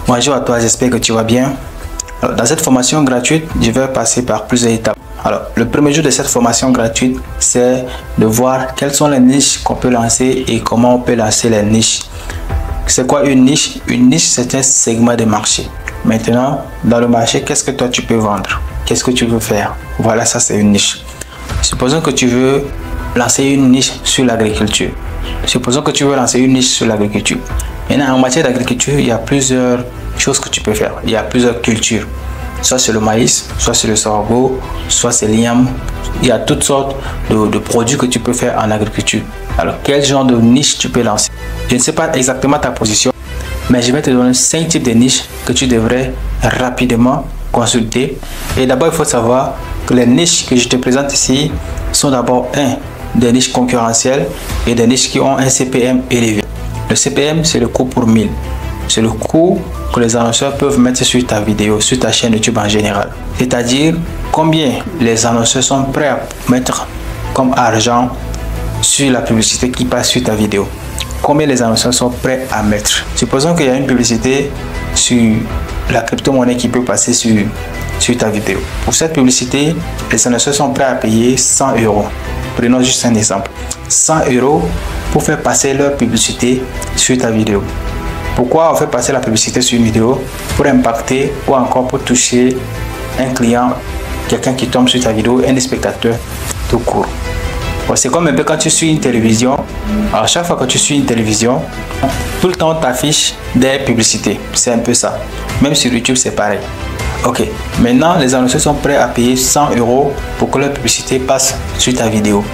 Bonjour à toi, j'espère que tu vas bien. Alors, dans cette formation gratuite, je vais passer par plusieurs étapes. Alors, le premier jour de cette formation gratuite, c'est de voir quelles sont les niches qu'on peut lancer et comment on peut lancer les niches. C'est quoi une niche? Une niche, c'est un segment de marché. Maintenant, dans le marché, qu'est-ce que toi tu peux vendre? Qu'est-ce que tu veux faire? Voilà, ça c'est une niche. Supposons que tu veux lancer une niche sur l'agriculture. Supposons que tu veux lancer une niche sur l'agriculture. Maintenant, en matière d'agriculture, il y a plusieurs choses que tu peux faire. Il y a plusieurs cultures. Soit c'est le maïs, soit c'est le sorgho, soit c'est l'igname. Il y a toutes sortes de produits que tu peux faire en agriculture. Alors, quel genre de niche tu peux lancer? Je ne sais pas exactement ta position, mais je vais te donner 5 types de niches que tu devrais rapidement consulter. Et d'abord, il faut savoir que les niches que je te présente ici sont d'abord des niches concurrentielles et des niches qui ont un CPM élevé. Le CPM, c'est le coût pour 1000. C'est le coût que les annonceurs peuvent mettre sur ta vidéo, sur ta chaîne YouTube en général. C'est-à-dire combien les annonceurs sont prêts à mettre comme argent sur la publicité qui passe sur ta vidéo. Combien les annonceurs sont prêts à mettre. Supposons qu'il y a une publicité sur la crypto-monnaie qui peut passer sur ta vidéo. Pour cette publicité, les annonceurs sont prêts à payer 100 €. Prenons juste un exemple. 100 € pour faire passer leur publicité sur ta vidéo. Pourquoi on fait passer la publicité sur une vidéo? Pour impacter ou encore pour toucher un client, quelqu'un qui tombe sur ta vidéo, un spectateur tout court. Bon, c'est comme un peu quand tu suis une télévision. À chaque fois que tu suis une télévision, tout le temps on t'affiche des publicités. C'est un peu ça. Même sur YouTube, c'est pareil. Ok, maintenant les annonceurs sont prêts à payer 100 € pour que leur publicité passe sur ta vidéo.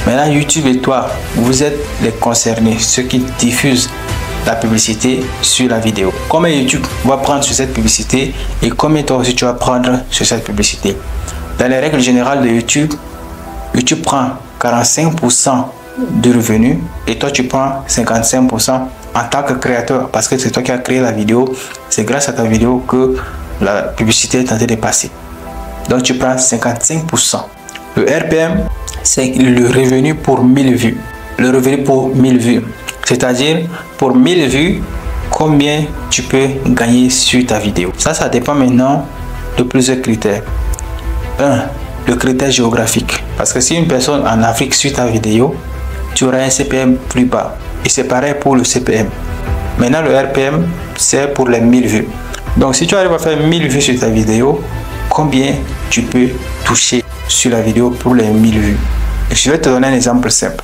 Maintenant, YouTube et toi, vous êtes les concernés, ceux qui diffusent la publicité sur la vidéo. Combien YouTube va prendre sur cette publicité et combien toi aussi tu vas prendre sur cette publicité? Dans les règles générales de YouTube, YouTube prend 45% de revenus et toi tu prends 55% en tant que créateur parce que c'est toi qui as créé la vidéo. C'est grâce à ta vidéo que la publicité est en train de passer. Donc tu prends 55%. Le RPM, c'est le revenu pour 1000 vues. Le revenu pour 1000 vues. C'est-à-dire pour 1000 vues, combien tu peux gagner sur ta vidéo. Ça dépend maintenant de plusieurs critères. 1. Le critère géographique. Parce que si une personne en Afrique suit ta vidéo, tu auras un CPM plus bas. Et c'est pareil pour le CPM. Maintenant, le RPM, c'est pour les 1000 vues. Donc, si tu arrives à faire 1000 vues sur ta vidéo, combien tu peux toucher sur la vidéo pour les 1000 vues? Et je vais te donner un exemple simple.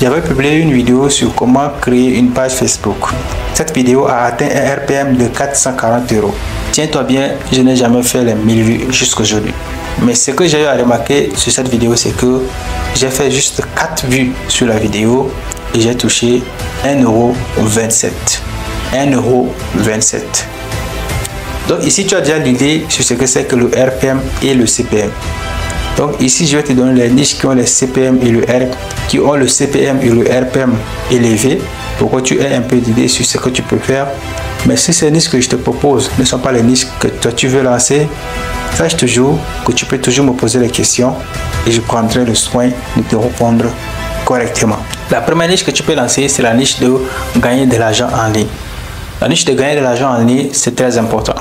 J'avais publié une vidéo sur comment créer une page Facebook. Cette vidéo a atteint un RPM de 440 €. Tiens-toi bien, je n'ai jamais fait les 1000 vues jusqu'aujourd'hui. Mais ce que j'ai eu à remarquer sur cette vidéo, c'est que j'ai fait juste 4 vues sur la vidéo et j'ai touché 1,27 €. 1,27 €. Donc ici, tu as déjà l'idée sur ce que c'est que le RPM et le CPM. Donc ici, je vais te donner les niches qui ont le CPM et le RPM élevés pour que tu aies un peu d'idée sur ce que tu peux faire. Mais si ces niches que je te propose ne sont pas les niches que toi tu veux lancer, sache toujours que tu peux toujours me poser des questions et je prendrai le soin de te répondre correctement. La première niche que tu peux lancer, c'est la niche de gagner de l'argent en ligne. La niche de gagner de l'argent en ligne, c'est très important.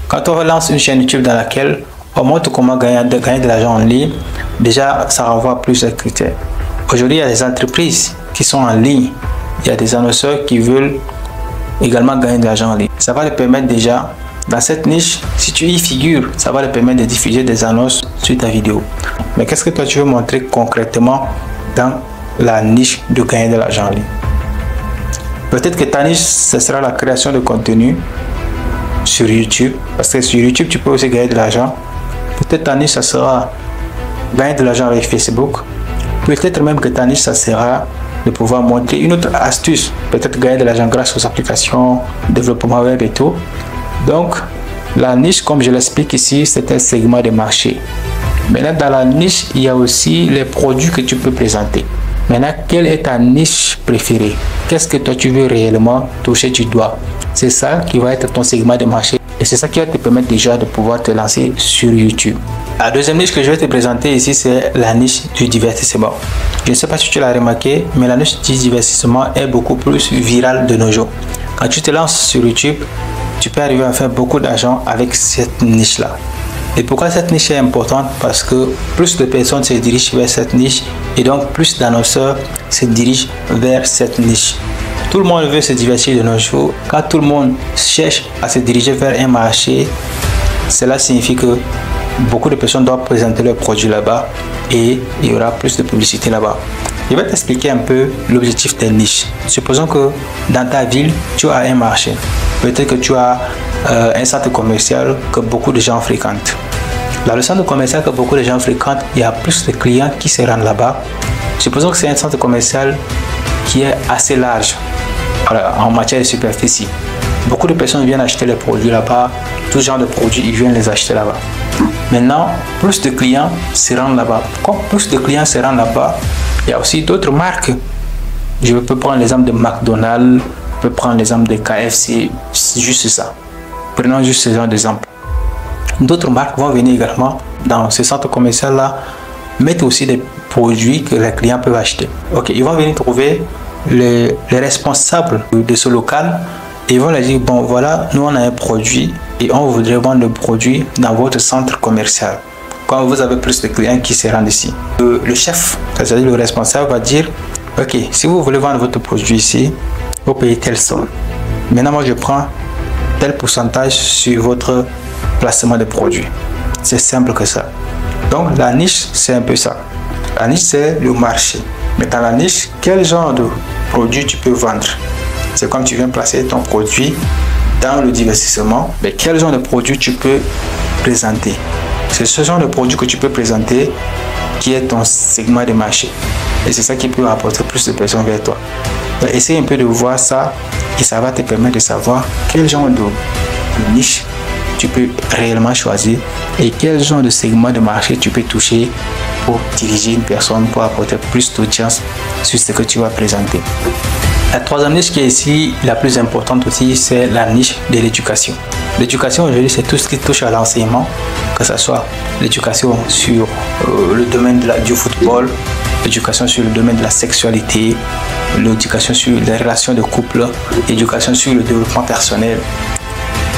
Quand on lance une chaîne YouTube dans laquelle on montre comment gagner de l'argent en ligne, déjà ça renvoie à plusieurs critères. Aujourd'hui, il y a des entreprises qui sont en ligne. Il y a des annonceurs qui veulent également gagner de l'argent en ligne. Ça va te permettre déjà, dans cette niche, si tu y figures, ça va te permettre de diffuser des annonces sur ta vidéo. Mais qu'est-ce que toi tu veux montrer concrètement dans la niche de gagner de l'argent en ligne? Peut-être que ta niche, ce sera la création de contenu sur YouTube. Parce que sur YouTube, tu peux aussi gagner de l'argent. Peut-être ta niche, ça sera gagner de l'argent avec Facebook. Peut-être même que ta niche, ça sera de pouvoir montrer une autre astuce. Peut-être gagner de l'argent grâce aux applications, développement web et tout. Donc, la niche, comme je l'explique ici, c'est un segment de marché. Maintenant, dans la niche, il y a aussi les produits que tu peux présenter. Maintenant, quelle est ta niche préférée? Qu'est-ce que toi tu veux réellement toucher du doigt? C'est ça qui va être ton segment de marché. Et c'est ça qui va te permettre déjà de pouvoir te lancer sur YouTube. La deuxième niche que je vais te présenter ici, c'est la niche du divertissement. Je ne sais pas si tu l'as remarqué, mais la niche du divertissement est beaucoup plus virale de nos jours. Quand tu te lances sur YouTube, tu peux arriver à faire beaucoup d'argent avec cette niche-là. Et pourquoi cette niche est importante? Parce que plus de personnes se dirigent vers cette niche et donc plus d'annonceurs se dirigent vers cette niche. Tout le monde veut se divertir de nos jours. Quand tout le monde cherche à se diriger vers un marché, cela signifie que beaucoup de personnes doivent présenter leurs produits là-bas et il y aura plus de publicité là-bas. Je vais t'expliquer un peu l'objectif des niches. Supposons que dans ta ville, tu as un marché. Peut-être que tu as un centre commercial que beaucoup de gens fréquentent. Dans le centre commercial que beaucoup de gens fréquentent, il y a plus de clients qui se rendent là-bas. Supposons que c'est un centre commercial qui est assez large en matière de superficie. Beaucoup de personnes viennent acheter les produits là-bas. Tout genre de produits, ils viennent les acheter là-bas. Maintenant, plus de clients se rendent là-bas. Comme plus de clients se rendent là-bas, il y a aussi d'autres marques. Je peux prendre l'exemple de McDonald's, je peux prendre l'exemple de KFC, c'est juste ça. Prenons juste ce genre d'exemple. D'autres marques vont venir également dans ce centre commercial-là, mettre aussi des produits que les clients peuvent acheter. Ok, ils vont venir trouver les responsables de ce local et ils vont leur dire, bon voilà, nous on a un produit et on voudrait vendre le produit dans votre centre commercial. Quand vous avez plus de clients qui se rendent ici, le chef, c'est-à-dire le responsable, va dire, ok, si vous voulez vendre votre produit ici, vous payez telle somme. Maintenant, moi je prends tel pourcentage sur votre placement de produits. C'est simple que ça. Donc la niche, c'est un peu ça. La niche, c'est le marché. Mais dans la niche, quel genre de produit tu peux vendre? C'est comme tu viens placer ton produit dans le divertissement. Mais quel genre de produit tu peux présenter? C'est ce genre de produit que tu peux présenter qui est ton segment de marché. Et c'est ça qui peut apporter plus de personnes vers toi. Donc, essaye un peu de voir ça et ça va te permettre de savoir quel genre de niche tu peux réellement choisir et quel genre de segment de marché tu peux toucher pour diriger une personne, pour apporter plus d'audience sur ce que tu vas présenter. La troisième niche qui est ici, la plus importante aussi, c'est la niche de l'éducation. L'éducation aujourd'hui, c'est tout ce qui touche à l'enseignement, que ce soit l'éducation sur le domaine du football, l'éducation sur le domaine de la sexualité, l'éducation sur les relations de couple, l'éducation sur le développement personnel.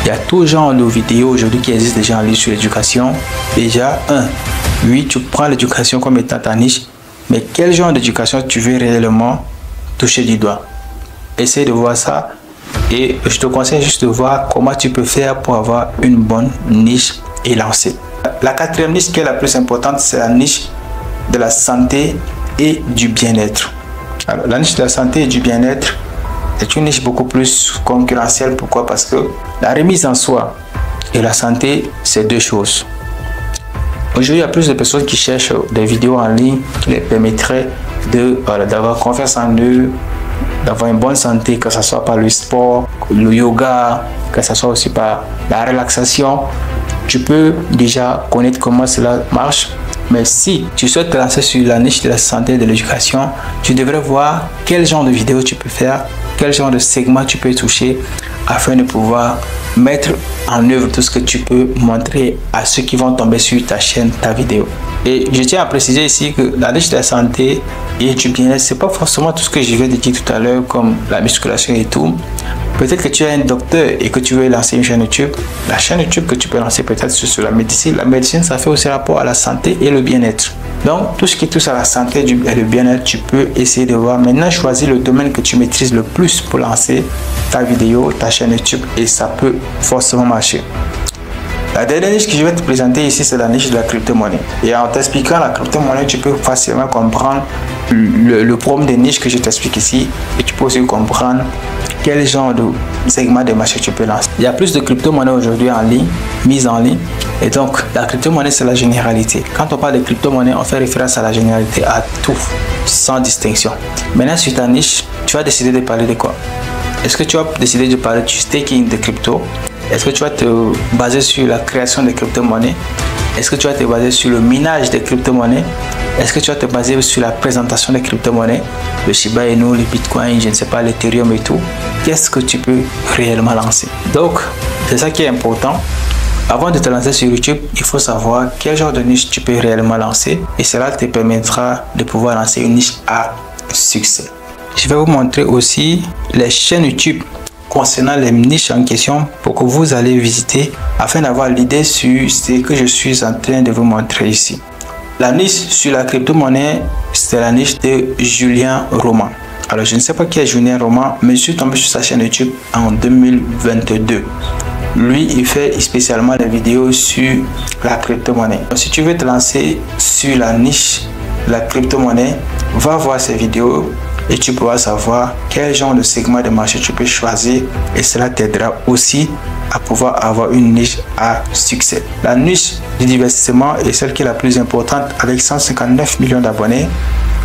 Il y a tout genre de vidéos aujourd'hui qui existent déjà en ligne sur l'éducation. Déjà, oui, tu prends l'éducation comme étant ta niche, mais quel genre d'éducation tu veux réellement toucher du doigt? Essaye de voir ça et je te conseille juste de voir comment tu peux faire pour avoir une bonne niche et lancer. La quatrième niche qui est la plus importante, c'est la niche de la santé et du bien-être. Alors, la niche de la santé et du bien-être, c'est une niche beaucoup plus concurrentielle. Pourquoi? Parce que la remise en soi et la santé, c'est deux choses. Aujourd'hui, il y a plus de personnes qui cherchent des vidéos en ligne qui les permettraient d'avoir confiance en eux, d'avoir une bonne santé, que ce soit par le sport, le yoga, que ce soit aussi par la relaxation. Tu peux déjà connaître comment cela marche. Mais si tu souhaites te lancer sur la niche de la santé et de l'éducation, tu devrais voir quel genre de vidéo tu peux faire, quel genre de segment tu peux toucher afin de pouvoir mettre en œuvre tout ce que tu peux montrer à ceux qui vont tomber sur ta chaîne, ta vidéo. Et je tiens à préciser ici que la niche de la santé et du bien-être, c'est pas forcément tout ce que je viens de dire tout à l'heure comme la musculation et tout. Peut-être que tu es un docteur et que tu veux lancer une chaîne YouTube. La chaîne YouTube que tu peux lancer peut-être sur la médecine. La médecine, ça fait aussi rapport à la santé et le bien-être. Donc, tout ce qui touche à la santé et le bien-être, tu peux essayer de voir. Maintenant, choisis le domaine que tu maîtrises le plus pour lancer ta vidéo, ta chaîne YouTube et ça peut forcément marcher. La dernière niche que je vais te présenter ici, c'est la niche de la crypto-monnaie. Et en t'expliquant la crypto-monnaie, tu peux facilement comprendre le problème des niches que je t'explique ici. Et tu peux aussi comprendre quel genre de segment de marché tu peux lancer. Il y a plus de crypto-monnaies aujourd'hui en ligne, mises en ligne. Et donc, la crypto-monnaie, c'est la généralité. Quand on parle de crypto-monnaie, on fait référence à la généralité, à tout, sans distinction. Maintenant, sur ta niche, tu vas décider de parler de quoi? Est-ce que tu vas décider de parler du staking de crypto? Est-ce que tu vas te baser sur la création de crypto-monnaies? Est-ce que tu vas te baser sur le minage des crypto-monnaies? Est-ce que tu vas te baser sur la présentation des crypto-monnaies? Le Shiba Inu, le Bitcoin, je ne sais pas, l'Ethereum et tout. Qu'est-ce que tu peux réellement lancer? Donc, c'est ça qui est important. Avant de te lancer sur YouTube, il faut savoir quel genre de niche tu peux réellement lancer. Et cela te permettra de pouvoir lancer une niche à succès. Je vais vous montrer aussi les chaînes YouTube concernant les niches en question pour que vous allez visiter afin d'avoir l'idée sur ce que je suis en train de vous montrer ici. La niche sur la crypto-monnaie, c'est la niche de Julien Roman. Alors, je ne sais pas qui est Julien Roman, mais je suis tombé sur sa chaîne YouTube en 2022. Lui, il fait spécialement des vidéos sur la crypto-monnaie. Si tu veux te lancer sur la niche de la crypto-monnaie, va voir ses vidéos et tu pourras savoir quel genre de segment de marché tu peux choisir et cela t'aidera aussi à pouvoir avoir une niche à succès. La niche du divertissement est celle qui est la plus importante avec 159 millions d'abonnés.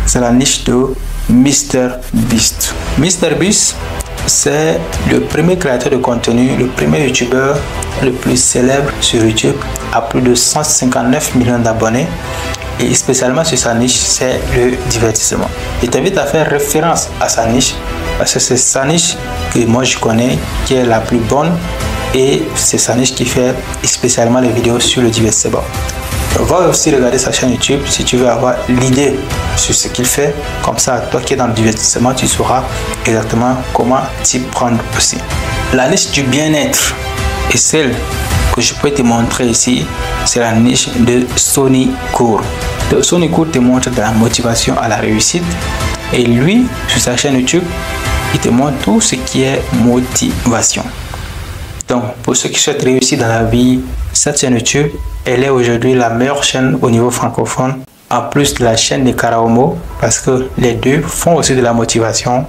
C'est la niche de MrBeast. MrBeast, c'est le premier créateur de contenu, le premier youtubeur le plus célèbre sur YouTube à plus de 159 millions d'abonnés. Et spécialement sur sa niche, c'est le divertissement. Je t'invite à faire référence à sa niche parce que c'est sa niche que moi je connais qui est la plus bonne et c'est sa niche qui fait spécialement les vidéos sur le divertissement. Va aussi regarder sa chaîne YouTube si tu veux avoir l'idée sur ce qu'il fait. Comme ça, toi qui es dans le divertissement, tu sauras exactement comment t'y prendre aussi. La niche du bien-être est celle que je peux te montrer ici, c'est la niche de Sonny Cour. Sonny Cour te montre de la motivation à la réussite et lui, sur sa chaîne YouTube, il te montre tout ce qui est motivation. Donc, pour ceux qui souhaitent réussir dans la vie, cette chaîne YouTube, elle est aujourd'hui la meilleure chaîne au niveau francophone, en plus de la chaîne de Karaomo, parce que les deux font aussi de la motivation.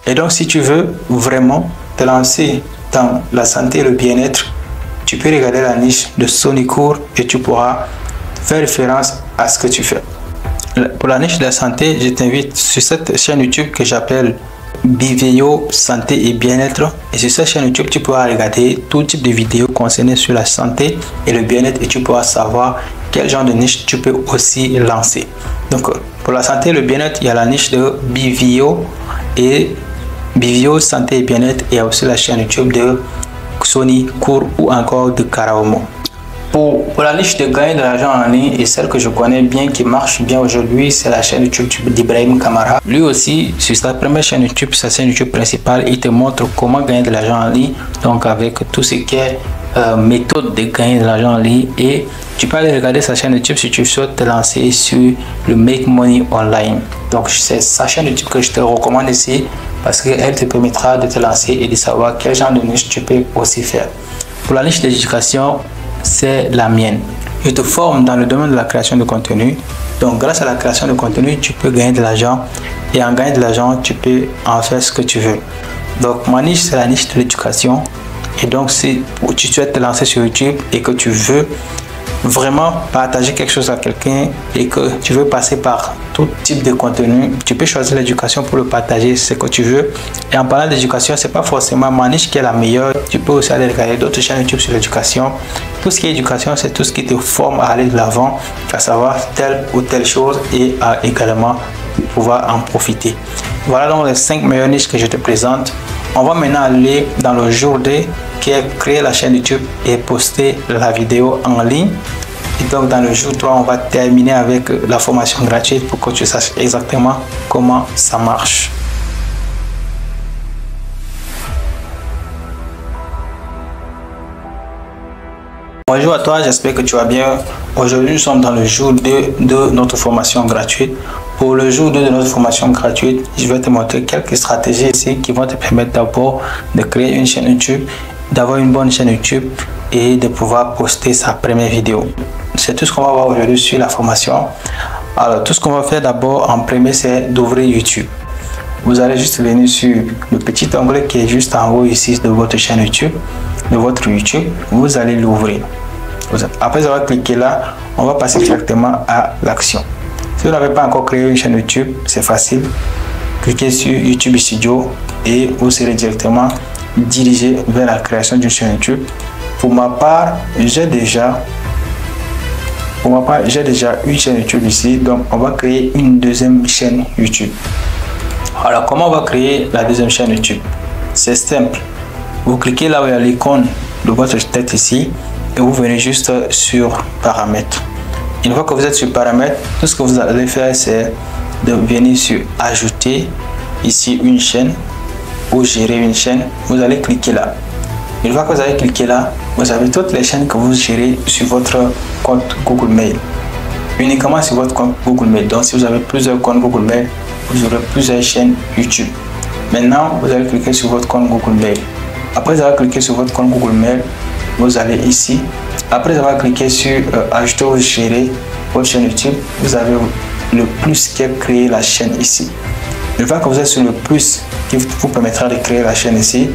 Et donc, si tu veux vraiment te lancer dans la santé et le bien-être, tu peux regarder la niche de Sonny Cour et tu pourras faire référence à ce que tu fais. Pour la niche de la santé, je t'invite sur cette chaîne YouTube que j'appelle Biveo Santé et Bien-être. Et sur cette chaîne YouTube, tu pourras regarder tout type de vidéos concernées sur la santé et le bien-être et tu pourras savoir quel genre de niche tu peux aussi lancer. Donc, pour la santé et le bien-être, il y a la niche de Biveo et Biveo Santé et Bien-être. Il y a aussi la chaîne YouTube de Sonny Cour ou encore de Karaomo. Pour la niche de gagner de l'argent en ligne et celle que je connais bien qui marche bien aujourd'hui, c'est la chaîne YouTube d'Ibrahim Kamara. Lui aussi, sur sa première chaîne YouTube, sa chaîne YouTube principale, il te montre comment gagner de l'argent en ligne. Donc avec tout ce qui est méthode de gagner de l'argent en ligne. Et tu peux aller regarder sa chaîne YouTube si tu souhaites te lancer sur le Make Money Online. Donc c'est sa chaîne YouTube que je te recommande ici parce qu'elle te permettra de te lancer et de savoir quel genre de niche tu peux aussi faire. Pour la niche d'éducation, c'est la mienne. Je te forme dans le domaine de la création de contenu. Donc grâce à la création de contenu, tu peux gagner de l'argent et en gagnant de l'argent, tu peux en faire ce que tu veux. Donc ma niche, c'est la niche de l'éducation. Et donc si tu souhaites te lancer sur YouTube et que tu veux vraiment partager quelque chose à quelqu'un et que tu veux passer par tout type de contenu, tu peux choisir l'éducation pour le partager ce que tu veux. Et en parlant d'éducation, c'est pas forcément ma niche qui est la meilleure. Tu peux aussi aller regarder d'autres chaînes YouTube sur l'éducation. Tout ce qui est éducation, c'est tout ce qui te forme à aller de l'avant, à savoir telle ou telle chose et à également pouvoir en profiter. Voilà donc les 5 meilleures niches que je te présente. On va maintenant aller dans le jour 2 qui est créer la chaîne YouTube et poster la vidéo en ligne. Et donc dans le jour 3, on va terminer avec la formation gratuite pour que tu saches exactement comment ça marche. Bonjour à toi, j'espère que tu vas bien. Aujourd'hui, nous sommes dans le jour 2 de notre formation gratuite. Pour le jour 2 de notre formation gratuite, je vais te montrer quelques stratégies ici qui vont te permettre d'abord de créer une chaîne YouTube, d'avoir une bonne chaîne YouTube et de pouvoir poster sa première vidéo. C'est tout ce qu'on va voir aujourd'hui sur la formation. Alors, tout ce qu'on va faire d'abord en premier, c'est d'ouvrir YouTube. Vous allez juste venir sur le petit onglet qui est juste en haut ici de votre chaîne YouTube, de votre YouTube. Vous allez l'ouvrir. Après avoir cliqué là, on va passer directement à l'action. Si vous n'avez pas encore créé une chaîne YouTube, c'est facile. Cliquez sur YouTube Studio et vous serez directement dirigé vers la création d'une chaîne YouTube. Pour ma part, j'ai déjà une chaîne YouTube ici, donc on va créer une deuxième chaîne YouTube. Alors, comment on va créer la deuxième chaîne YouTube? C'est simple. Vous cliquez là où il y a l'icône de votre tête ici et vous venez juste sur paramètres. Une fois que vous êtes sur paramètres, tout ce que vous allez faire, c'est de venir sur ajouter ici une chaîne. ou gérer une chaîne, vous allez cliquer là. Une fois que vous avez cliqué là, vous avez toutes les chaînes que vous gérez sur votre compte Google Mail. Uniquement sur votre compte Google Mail. Donc si vous avez plusieurs comptes Google Mail, vous aurez plusieurs chaînes YouTube. Maintenant, vous allez cliquer sur votre compte Google Mail. Après avoir cliqué sur votre compte Google Mail, vous allez ici. Après avoir cliqué sur ajouter ou gérer votre chaîne YouTube, vous avez le plus qui est créer la chaîne ici. Une fois que vous êtes sur le plus qui vous permettra de créer la chaîne ici,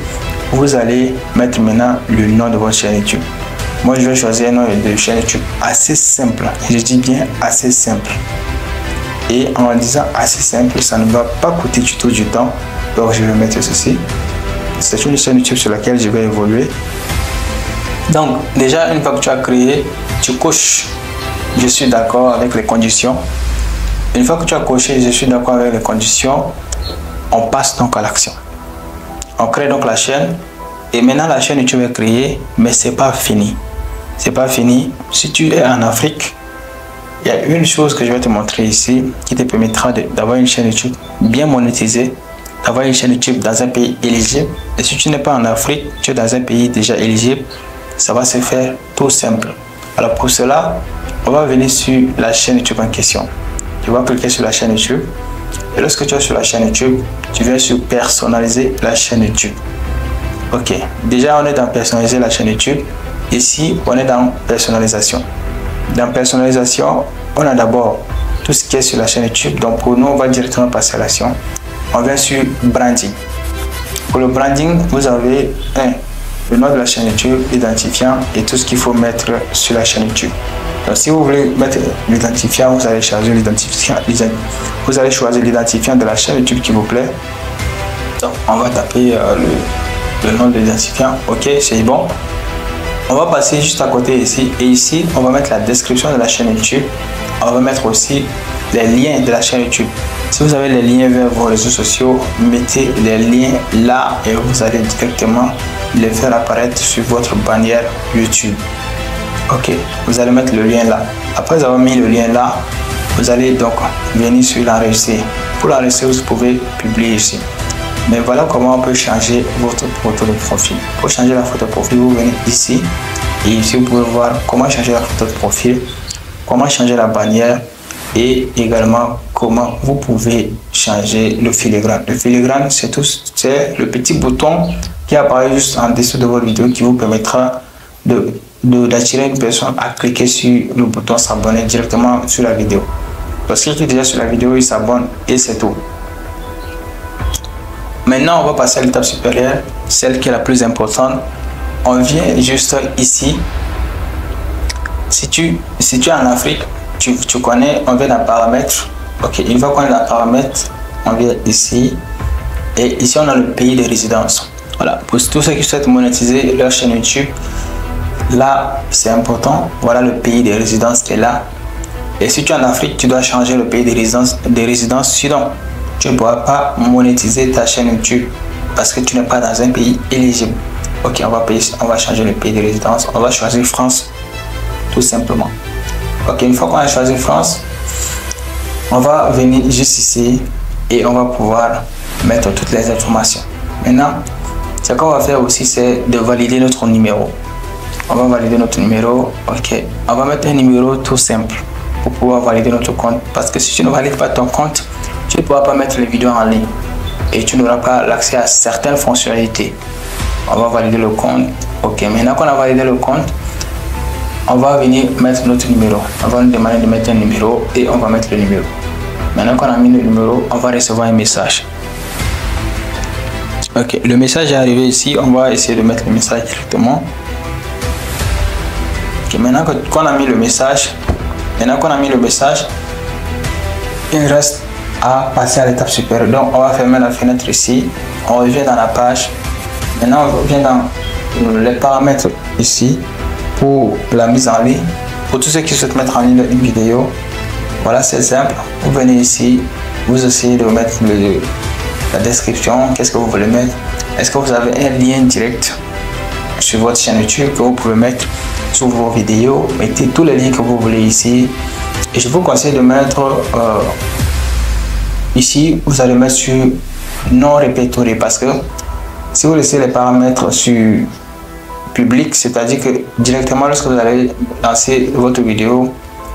vous allez mettre maintenant le nom de votre chaîne YouTube. Moi, je vais choisir un nom de chaîne YouTube assez simple. Je dis bien assez simple. Et en disant assez simple, ça ne va pas coûter du tout du temps. Donc, je vais mettre ceci. C'est une chaîne YouTube sur laquelle je vais évoluer. Donc, déjà, une fois que tu as créé, tu coches « Je suis d'accord avec les conditions ». Une fois que tu as coché « Je suis d'accord avec les conditions », on passe donc à l'action. On crée donc la chaîne et maintenant la chaîne YouTube est créée, mais c'est pas fini. C'est pas fini. Si tu es en Afrique, il y a une chose que je vais te montrer ici qui te permettra d'avoir une chaîne YouTube bien monétisée, d'avoir une chaîne YouTube dans un pays éligible. Et si tu n'es pas en Afrique, tu es dans un pays déjà éligible, ça va se faire tout simple. Alors pour cela, on va venir sur la chaîne YouTube en question. Tu vas cliquer sur la chaîne YouTube. Et lorsque tu es sur la chaîne YouTube, tu viens sur personnaliser la chaîne YouTube. Ok, déjà on est dans personnaliser la chaîne YouTube. Ici, on est dans personnalisation. Dans personnalisation, on a d'abord tout ce qui est sur la chaîne YouTube. Donc pour nous, on va directement passer à l'action. On vient sur branding. Pour le branding, vous avez le nom de la chaîne YouTube, l'identifiant et tout ce qu'il faut mettre sur la chaîne YouTube. Donc, si vous voulez mettre l'identifiant, vous allez charger l'identifiant. Vous allez choisir l'identifiant de la chaîne YouTube qui vous plaît. Donc, on va taper le nom de l'identifiant. Ok, c'est bon. On va passer juste à côté ici. Et ici, on va mettre la description de la chaîne YouTube. On va mettre aussi les liens de la chaîne YouTube. Si vous avez les liens vers vos réseaux sociaux, mettez les liens là et vous allez directement les faire apparaître sur votre bannière YouTube. Ok, vous allez mettre le lien là. Après avoir mis le lien là, vous allez donc venir sur l'enregistrer. Pour l'enregistrer, vous pouvez publier ici. Mais voilà comment on peut changer votre photo de profil. Pour changer la photo de profil, vous venez ici. Et ici, vous pouvez voir comment changer la photo de profil, comment changer la bannière et également comment vous pouvez changer le filigrane. Le filigrane, c'est le petit bouton qui apparaît juste en dessous de votre vidéo qui vous permettra d'attirer une personne à cliquer sur le bouton s'abonner directement sur la vidéo. Lorsqu'il clique déjà sur la vidéo, il s'abonne et c'est tout. Maintenant, on va passer à l'étape supérieure, celle qui est la plus importante. On vient juste ici. Si tu es en Afrique, tu connais, on vient dans paramètres. Ok, une fois qu'on est dans paramètres, on vient ici. Et ici, on a le pays de résidence. Voilà, pour tous ceux qui souhaitent monétiser leur chaîne YouTube, là, c'est important. Voilà le pays de résidence qui est là. Et si tu es en Afrique, tu dois changer le pays de résidence. Sinon, tu ne pourras pas monétiser ta chaîne YouTube parce que tu n'es pas dans un pays éligible. Ok, on va changer le pays de résidence. On va choisir France, tout simplement. Ok, une fois qu'on a choisi France, on va venir juste ici et on va pouvoir mettre toutes les informations. Maintenant, ce qu'on va faire aussi, c'est de valider notre numéro. On va valider notre numéro. Ok, on va mettre un numéro tout simple pour pouvoir valider notre compte. Parce que si tu ne valides pas ton compte, tu ne pourras pas mettre les vidéos en ligne et tu n'auras pas l'accès à certaines fonctionnalités. On va valider le compte. Ok, maintenant qu'on a validé le compte, on va venir mettre notre numéro. On va nous demander de mettre un numéro et on va mettre le numéro. Maintenant qu'on a mis le numéro, on va recevoir un message. Ok, le message est arrivé ici. On va essayer de mettre le message directement. Ok, maintenant qu'on a mis le message, il reste à passer à l'étape supérieure. Donc on va fermer la fenêtre ici. On revient dans la page. Maintenant on revient dans les paramètres ici pour la mise en ligne. Pour tous ceux qui souhaitent mettre en ligne une vidéo, voilà, c'est simple. Vous venez ici, vous essayez de mettre la description. Qu'est-ce que vous voulez mettre? Est-ce que vous avez un lien direct sur votre chaîne YouTube que vous pouvez mettre sur vos vidéos? Mettez tous les liens que vous voulez ici. Et je vous conseille de mettre ici, vous allez mettre sur non répertorié parce que si vous laissez les paramètres sur public, c'est-à-dire que directement lorsque vous allez lancer votre vidéo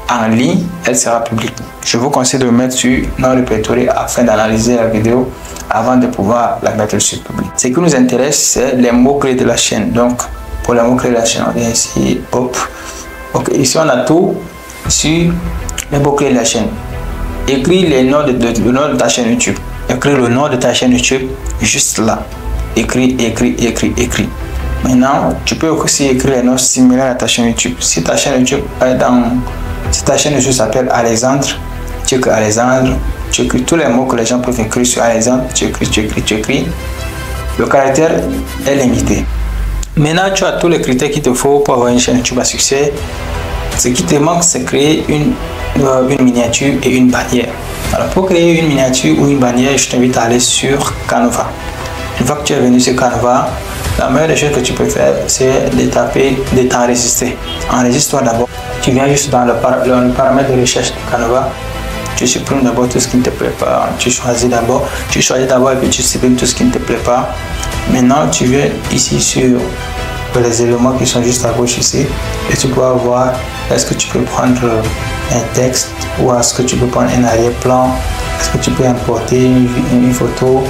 en ligne, elle sera publique. Je vous conseille de le mettre sur non répertorié afin d'analyser la vidéo avant de pouvoir la mettre sur public. Ce qui nous intéresse, c'est les mots-clés de la chaîne. Donc, pour les mots-clés de la chaîne, on vient ici, hop. Ok, ici on a tout sur les mots-clés de la chaîne. Écris le nom de ta chaîne YouTube. Écris le nom de ta chaîne YouTube juste là. Écris. Maintenant, tu peux aussi écrire les noms similaires à ta chaîne YouTube. Si ta chaîne YouTube s'appelle Alexandre, tu écris Alexandre, tu écris tous les mots que les gens peuvent écrire sur Alexandre, tu écris. Le caractère est limité. Maintenant, tu as tous les critères qu'il te faut pour avoir une chaîne YouTube à succès. Ce qui te manque, c'est créer une miniature et une bannière. Alors, pour créer une miniature ou une bannière, je t'invite à aller sur Canva. Une fois que tu es venu sur Canva, la meilleure des choses que tu peux faire, c'est de t'enregistrer. Enregistre-toi d'abord. Tu viens juste dans le paramètre de recherche de Canva. Tu supprimes d'abord tout ce qui ne te plaît pas. Tu choisis d'abord et puis tu supprimes tout ce qui ne te plaît pas. Maintenant, tu viens ici sur les éléments qui sont juste à gauche ici et tu peux voir est-ce que tu peux prendre un texte ou est-ce que tu peux prendre un arrière-plan, est-ce que tu peux importer une photo,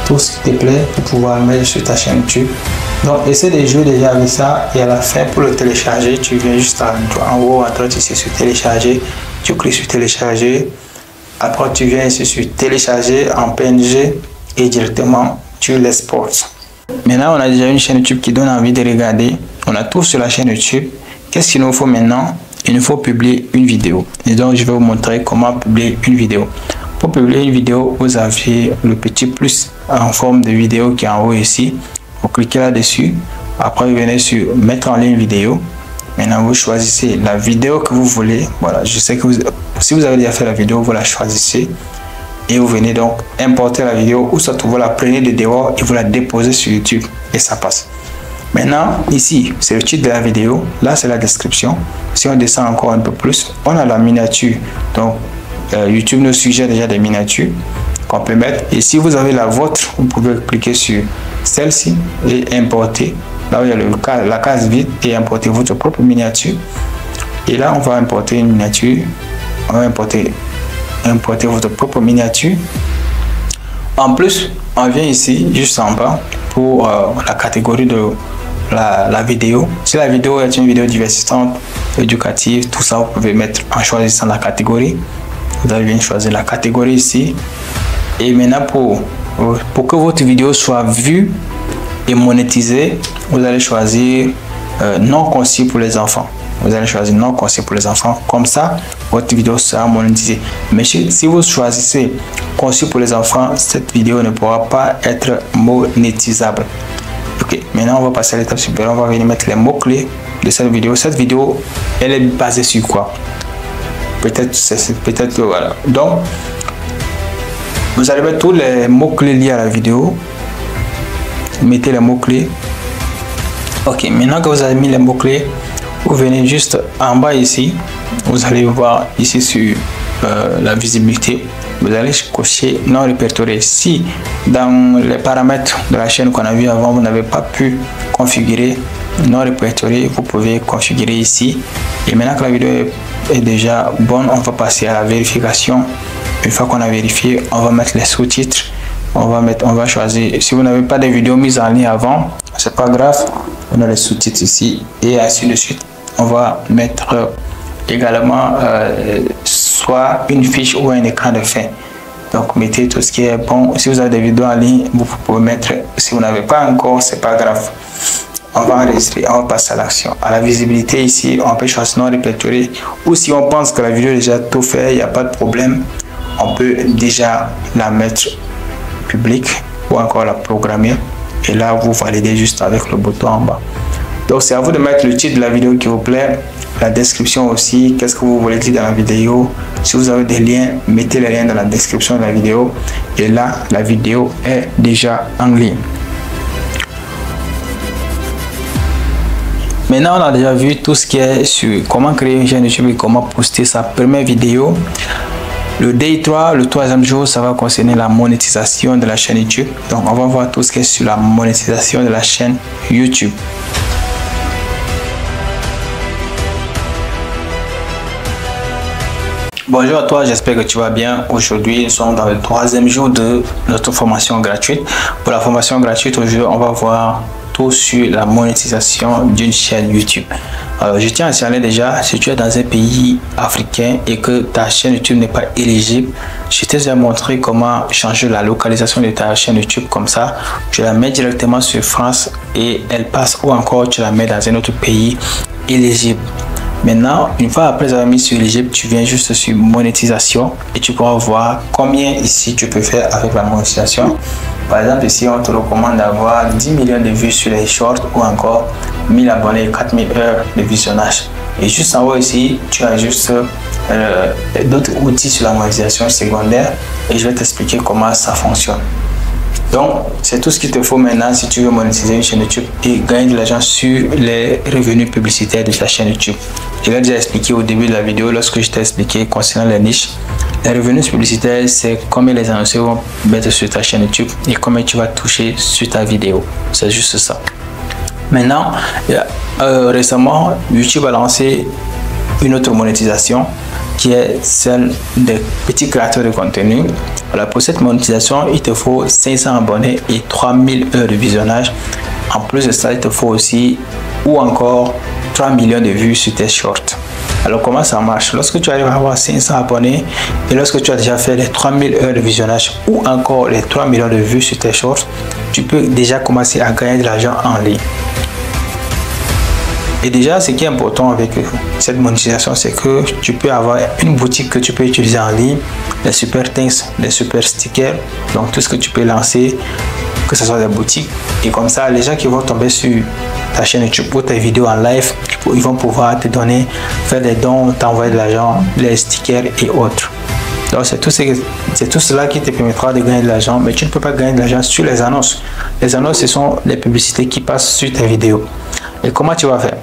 tout ce qui te plaît pour pouvoir mettre sur ta chaîne YouTube. Donc essaie de jouer déjà avec ça et à la fin pour le télécharger, tu viens juste en haut à droite ici sur télécharger, tu cliques sur télécharger, après tu viens ici sur télécharger en PNG et directement tu l'exportes. Maintenant on a déjà une chaîne YouTube qui donne envie de regarder, on a tout sur la chaîne YouTube. Qu'est-ce qu'il nous faut maintenant? Il nous faut publier une vidéo et donc je vais vous montrer comment publier une vidéo. Pour publier une vidéo, vous avez le petit plus en forme de vidéo qui est en haut ici. Vous cliquez là-dessus. Après, vous venez sur mettre en ligne vidéo. Maintenant, vous choisissez la vidéo que vous voulez. Voilà, je sais que si vous avez déjà fait la vidéo, vous la choisissez. Et vous venez donc importer la vidéo ou soit vous la prenez de dehors et vous la déposez sur YouTube. Et ça passe. Maintenant, ici, c'est le titre de la vidéo. Là, c'est la description. Si on descend encore un peu plus, on a la miniature. Donc, YouTube nous suggère déjà des miniatures qu'on peut mettre. Et si vous avez la vôtre, vous pouvez cliquer sur celle-ci et importer. Là où il y a la case vide et importer votre propre miniature. Et là, on va importer une miniature. On va importer votre propre miniature. En plus, on vient ici, juste en bas, pour la catégorie de la vidéo. Si la vidéo est une vidéo divertissante, éducative, tout ça, vous pouvez mettre en choisissant la catégorie. Vous allez bien choisir la catégorie ici. Et maintenant, pour que votre vidéo soit vue et monétisée, vous allez choisir non conçu pour les enfants. Vous allez choisir non conçu pour les enfants. Comme ça, votre vidéo sera monétisée. Mais si vous choisissez conçu pour les enfants, cette vidéo ne pourra pas être monétisable. Ok, maintenant on va passer à l'étape supérieure. On va venir mettre les mots-clés de cette vidéo. Cette vidéo, elle est basée sur quoi? Peut-être que voilà. Donc, vous allez mettre tous les mots-clés liés à la vidéo. Mettez les mots-clés. Ok, maintenant que vous avez mis les mots-clés, vous venez juste en bas ici. Vous allez voir ici sur la visibilité. Vous allez cocher non répertorié. Si dans les paramètres de la chaîne qu'on a vu avant, vous n'avez pas pu configurer non répertorié, vous pouvez configurer ici. Et maintenant que la vidéo est déjà bonne, on va passer à la vérification. Une fois qu'on a vérifié, on va mettre les sous-titres. On va choisir. Si vous n'avez pas de vidéo mise en ligne avant, c'est pas grave. On a les sous-titres ici et ainsi de suite. On va mettre également soit une fiche ou un écran de fin. Donc mettez tout ce qui est bon. Si vous avez des vidéos en ligne, vous pouvez mettre. Si vous n'avez pas encore, c'est pas grave. On va enregistrer, on va passer à l'action. À la visibilité ici, on peut choisir non répertorié. Ou si on pense que la vidéo est déjà tout fait, il n'y a pas de problème, on peut déjà la mettre publique ou encore la programmer. Et là, vous validez juste avec le bouton en bas. Donc, c'est à vous de mettre le titre de la vidéo qui vous plaît, la description aussi, qu'est-ce que vous voulez dire dans la vidéo. Si vous avez des liens, mettez les liens dans la description de la vidéo. Et là, la vidéo est déjà en ligne. Maintenant, on a déjà vu tout ce qui est sur comment créer une chaîne YouTube et comment poster sa première vidéo. Le Day 3, le troisième jour, ça va concerner la monétisation de la chaîne YouTube. Donc, on va voir tout ce qui est sur la monétisation de la chaîne YouTube. Bonjour à toi, j'espère que tu vas bien. Aujourd'hui, nous sommes dans le troisième jour de notre formation gratuite. Pour la formation gratuite, aujourd'hui, on va voir tout sur la monétisation d'une chaîne YouTube. Alors, je tiens à signaler déjà, si tu es dans un pays africain et que ta chaîne YouTube n'est pas éligible, je t'ai déjà montré comment changer la localisation de ta chaîne YouTube. Comme ça, tu la mets directement sur France et elle passe, ou encore tu la mets dans un autre pays éligible. Maintenant, une fois après avoir mis sur éligible, tu viens juste sur monétisation et tu pourras voir combien ici tu peux faire avec la monétisation. Par exemple, ici, on te recommande d'avoir 10 millions de vues sur les shorts ou encore 1000 abonnés, 4000 heures de visionnage. Et juste en haut ici, tu as juste d'autres outils sur la monétisation secondaire et je vais t'expliquer comment ça fonctionne. Donc, c'est tout ce qu'il te faut maintenant si tu veux monétiser une chaîne YouTube et gagner de l'argent sur les revenus publicitaires de ta chaîne YouTube. Je l'ai déjà expliqué au début de la vidéo lorsque je t'ai expliqué concernant les niches. Les revenus publicitaires, c'est combien les annonceurs vont mettre sur ta chaîne YouTube et combien tu vas toucher sur ta vidéo. C'est juste ça. Maintenant, récemment, YouTube a lancé une autre monétisation qui est celle des petits créateurs de contenu. Alors pour cette monétisation, il te faut 500 abonnés et 3000 heures de visionnage. En plus de ça, il te faut aussi ou encore 3 millions de vues sur tes shorts. Alors comment ça marche? Lorsque tu arrives à avoir 500 abonnés et lorsque tu as déjà fait les 3000 heures de visionnage ou encore les 3 millions de vues sur tes shorts, tu peux déjà commencer à gagner de l'argent en ligne. Et déjà, ce qui est important avec cette monétisation, c'est que tu peux avoir une boutique que tu peux utiliser en ligne, les super thanks, les super stickers, donc tout ce que tu peux lancer, que ce soit des boutiques. Et comme ça, les gens qui vont tomber sur ta chaîne YouTube pour tes vidéos en live, ils vont pouvoir te donner, faire des dons, t'envoyer de l'argent, les stickers et autres. Donc c'est tout cela qui te permettra de gagner de l'argent, mais tu ne peux pas gagner de l'argent sur les annonces. Les annonces, ce sont les publicités qui passent sur tes vidéos. Et comment tu vas faire?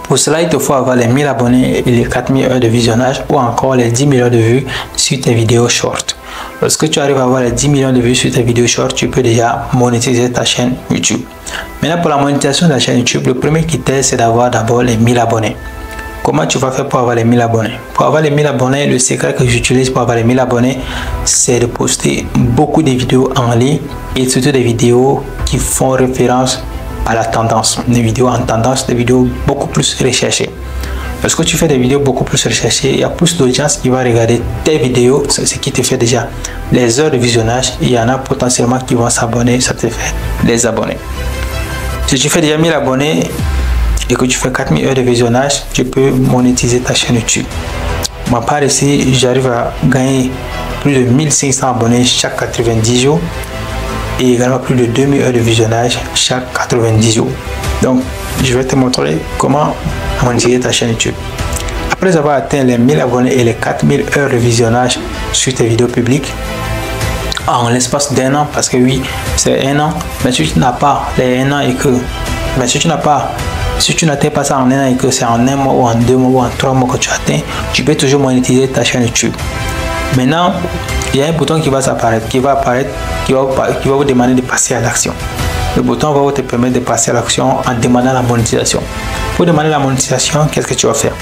Pour cela, il te faut avoir les 1000 abonnés et les 4000 heures de visionnage ou encore les 10 millions de vues sur tes vidéos short. Lorsque tu arrives à avoir les 10 millions de vues sur tes vidéos short, tu peux déjà monétiser ta chaîne YouTube. Maintenant, pour la monétisation de la chaîne YouTube, le premier critère, c'est d'avoir d'abord les 1000 abonnés. Comment tu vas faire pour avoir les 1000 abonnés? Pour avoir les 1000 abonnés, le secret que j'utilise pour avoir les 1000 abonnés, c'est de poster beaucoup de vidéos en ligne et surtout des vidéos qui font référence à la tendance, des vidéos en tendance, des vidéos beaucoup plus recherchées. Lorsque tu fais des vidéos beaucoup plus recherchées, il y a plus d'audience qui va regarder tes vidéos, c'est ce qui te fait déjà les heures de visionnage. Il y en a potentiellement qui vont s'abonner, ça te fait les abonnés. Si tu fais déjà 1000 abonnés et que tu fais 4000 heures de visionnage, tu peux monétiser ta chaîne YouTube. Ma part ici, j'arrive à gagner plus de 1500 abonnés chaque 90 jours. Et également plus de 2000 heures de visionnage chaque 90 jours. Donc, je vais te montrer comment monétiser ta chaîne YouTube. Après avoir atteint les 1000 abonnés et les 4000 heures de visionnage sur tes vidéos publiques, en l'espace d'un an, parce que oui, c'est un an, mais si tu n'as pas les 1 an et que, mais si tu n'atteins pas ça en un an et que c'est en un mois ou en 2 mois ou en 3 mois que tu atteins, tu peux toujours monétiser ta chaîne YouTube. Maintenant, il y a un bouton qui va apparaître, qui va vous demander de passer à l'action. Le bouton va te permettre de passer à l'action en demandant la monétisation. Pour demander la monétisation, qu'est-ce que tu vas faire?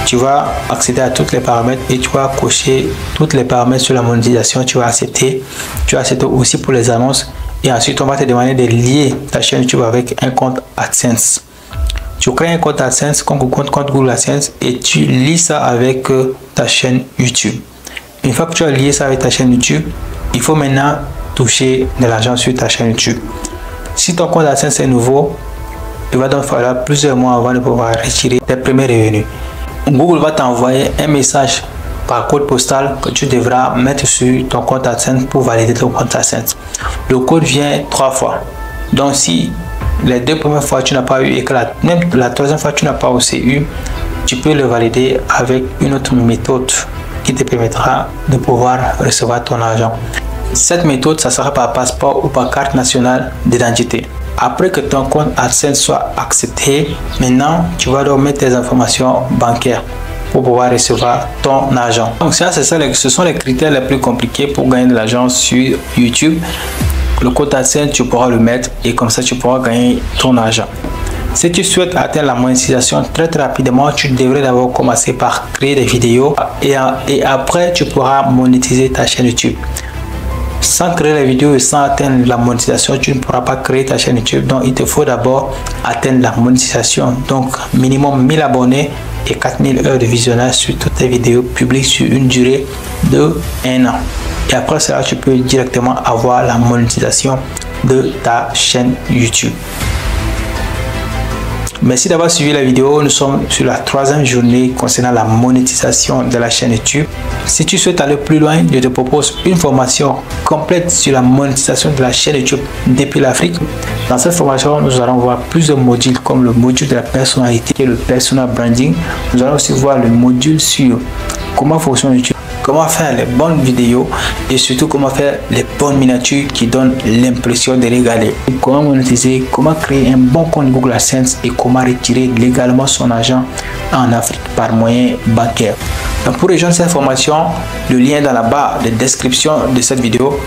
Tu vas accéder à tous les paramètres et tu vas cocher tous les paramètres sur la monétisation. Tu vas accepter. Tu vas accepter aussi pour les annonces. Et ensuite, on va te demander de lier ta chaîne YouTube avec un compte AdSense. Tu crées un compte AdSense, compte Google AdSense et tu lis ça avec ta chaîne YouTube. Une fois que tu as lié ça avec ta chaîne YouTube, il faut maintenant toucher de l'argent sur ta chaîne YouTube. Si ton compte AdSense est nouveau, il va donc falloir plusieurs mois avant de pouvoir retirer tes premiers revenus. Google va t'envoyer un message par code postal que tu devras mettre sur ton compte AdSense pour valider ton compte AdSense. Le code vient 3 fois. Donc si les 2 premières fois tu n'as pas eu et que même la 3e fois tu n'as pas aussi eu, tu peux le valider avec une autre méthode qui te permettra de pouvoir recevoir ton argent. Cette méthode, ça sera par passeport ou par carte nationale d'identité. Après que ton compte AdSense soit accepté, maintenant tu vas donc mettre tes informations bancaires. pour pouvoir recevoir ton argent. Donc ça, ce sont les critères les plus compliqués pour gagner de l'argent sur YouTube. Le code AdSense, tu pourras le mettre et comme ça, tu pourras gagner ton argent. Si tu souhaites atteindre la monétisation très rapidement, tu devrais d'abord commencer par créer des vidéos et après, tu pourras monétiser ta chaîne YouTube. Sans créer les vidéos et sans atteindre la monétisation, tu ne pourras pas créer ta chaîne YouTube. Donc, il te faut d'abord atteindre la monétisation. Donc, minimum 1000 abonnés et 4000 heures de visionnage sur toutes tes vidéos publiques sur une durée de 1 an. Et après cela, tu peux directement avoir la monétisation de ta chaîne YouTube. Merci d'avoir suivi la vidéo. Nous sommes sur la 3e journée concernant la monétisation de la chaîne YouTube. Si tu souhaites aller plus loin, je te propose une formation complète sur la monétisation de la chaîne YouTube depuis l'Afrique. Dans cette formation, nous allons voir plusieurs modules comme le module de la personnalité et le personal branding. Nous allons aussi voir le module sur comment fonctionne YouTube, comment faire les bonnes vidéos et surtout comment faire les bonnes miniatures qui donnent l'impression de regarder. Comment monétiser, comment créer un bon compte Google AdSense et comment retirer légalement son argent en Afrique par moyen bancaire. Donc pour rejoindre cette formation, le lien est dans la barre de description de cette vidéo.